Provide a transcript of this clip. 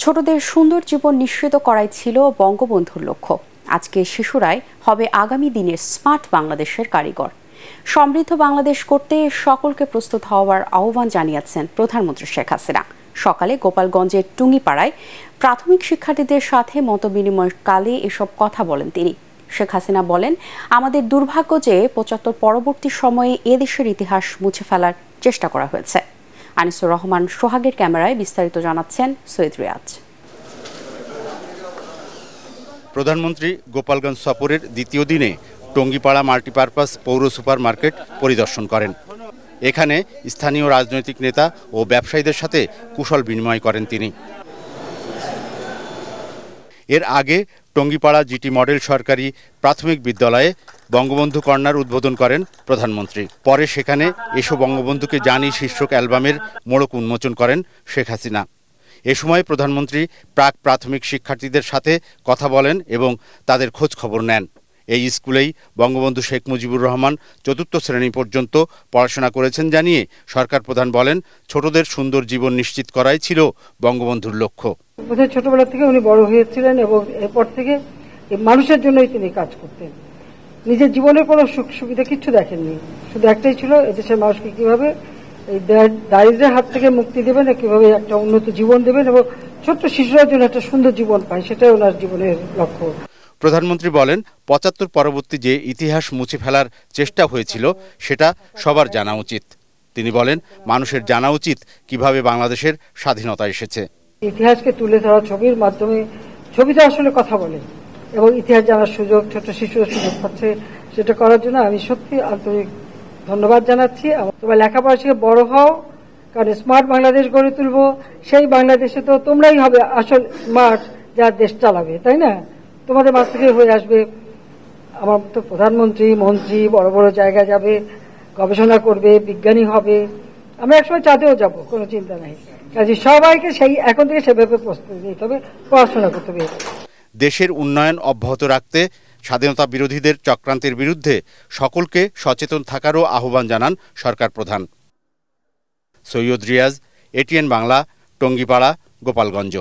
ছোটদের সুন্দর জীবন নিশ্চিত করাই ছিল বঙ্গবন্ধুর লক্ষ্য। আজকে শিশুরাই হবে আগামী দিনের স্মার্ট বাংলাদেশের কারিগর। সমৃদ্ধ বাংলাদেশ করতে সকলকে প্রস্তুত হওয়ার আহ্বান জানিয়েছেন প্রধানমন্ত্রী শেখ হাসিনা। সকালে গোপালগঞ্জের টুঙ্গিপাড়ায় প্রাথমিক শিক্ষার্থীদের সাথে মতবিনিময়কালে এসব কথা বলেন তিনি। শেখ হাসিনা বলেন, আমাদের দুর্ভাগ্য যে ৭৫ পরবর্তী সময়ে এদেশের ইতিহাস মুছে ফেলার চেষ্টা করা হয়েছে। আনিসুর রহমান সোহাগের ক্যামেরায় বিস্তারিত জানাচ্ছেন সৈয়দ রিয়াজ। প্রধানমন্ত্রী গোপালগঞ্জ সফরের দ্বিতীয় দিনে টঙ্গিপাড়া মাল্টিপারপাস পৌর সুপার মার্কেট পরিদর্শন করেন। এখানে স্থানীয় রাজনৈতিক নেতা ও ব্যবসায়ীদের সাথে কুশল বিনিময় করেন তিনি। এর আগে টঙ্গিপাড়া জিটি মডেল সরকারি প্রাথমিক বিদ্যালয়ে বঙ্গবন্ধু কর্নার উদ্বোধন করেন প্রধানমন্ত্রী। পরে সেখানে এসো বঙ্গবন্ধুকে জানি শীর্ষক অ্যালবামের মোড়ক উন্মোচন করেন শেখ হাসিনা। এ সময় প্রধানমন্ত্রী প্রাক প্রাথমিক শিক্ষার্থীদের সাথে কথা বলেন এবং তাদের খোঁজ খবর নেন। এই স্কুলেই বঙ্গবন্ধু শেখ মুজিবুর রহমান ৪র্থ শ্রেণী পর্যন্ত পড়াশোনা করেছেন জানিয়ে সরকার প্রধান বলেন, ছোটদের সুন্দর জীবন নিশ্চিত করাই ছিল বঙ্গবন্ধুর লক্ষ্য। ছোটবেলা থেকে উনি বড় হয়েছিলেন এবং এরপর থেকে মানুষের জন্যই তিনি কাজ করতেন। নিজের জীবনের কোনো সুখ সুবিধা কিছু দেখেননি, শুধু একটাই ছিল এদেশের মানুষকে কিভাবে এই দারিদ্র্যের হাত থেকে মুক্তি দেবেন, কিভাবে একটা উন্নত জীবন দেবেন এবং ছোট্ট শিশুরা যেন একটা সুন্দর জীবন পায়, সেটাই ওনার জীবনের লক্ষ্য। প্রধানমন্ত্রী বলেন, ৭৫ পরবর্তী যে ইতিহাস মুছে ফেলার চেষ্টা হয়েছিল সেটা সবার জানা উচিত। তিনি বলেন, মানুষের জানা উচিত কিভাবে বাংলাদেশের স্বাধীনতা এসেছে। ইতিহাসকে তুলে ধরা ছবির মাধ্যমে, ছবিতে আসলে কথা বলে এবং ইতিহাস জানার সুযোগ ছোট শিশুরা সুযোগ পাচ্ছে, সেটা করার জন্য আমি সত্যি আন্তরিক ধন্যবাদ জানাচ্ছি। তোমার লেখাপড়া শিখে বড় হও, কারণ স্মার্ট বাংলাদেশ গড়ে তুলবো। সেই বাংলাদেশে তো তোমরাই হবে আসল স্মার্ট, যা দেশ চালাবে, তাই না? তোমাদের মাঝ থেকে হয়ে আসবে আমার তো প্রধানমন্ত্রী, মন্ত্রী, বড় বড় জায়গায় যাবে, গবেষণা করবে, বিজ্ঞানী হবে। আমরা একসময় চাঁদেও যাব, কোনো চিন্তা নাই। কাজে সবাইকে সেই এখন থেকে সেভাবে প্রস্তুতি নিতে হবে, পড়াশোনা করতে হবে। দেশের উন্নয়ন অব্যাহত রাখতে স্বাধীনতা বিরোধীদের চক্রান্তের বিরুদ্ধে সকলকে সচেতন থাকারও আহ্বান জানান সরকার প্রধান। সৈয়দ রিয়াজ, এটিএন বাংলা, টঙ্গিপাড়া, গোপালগঞ্জ।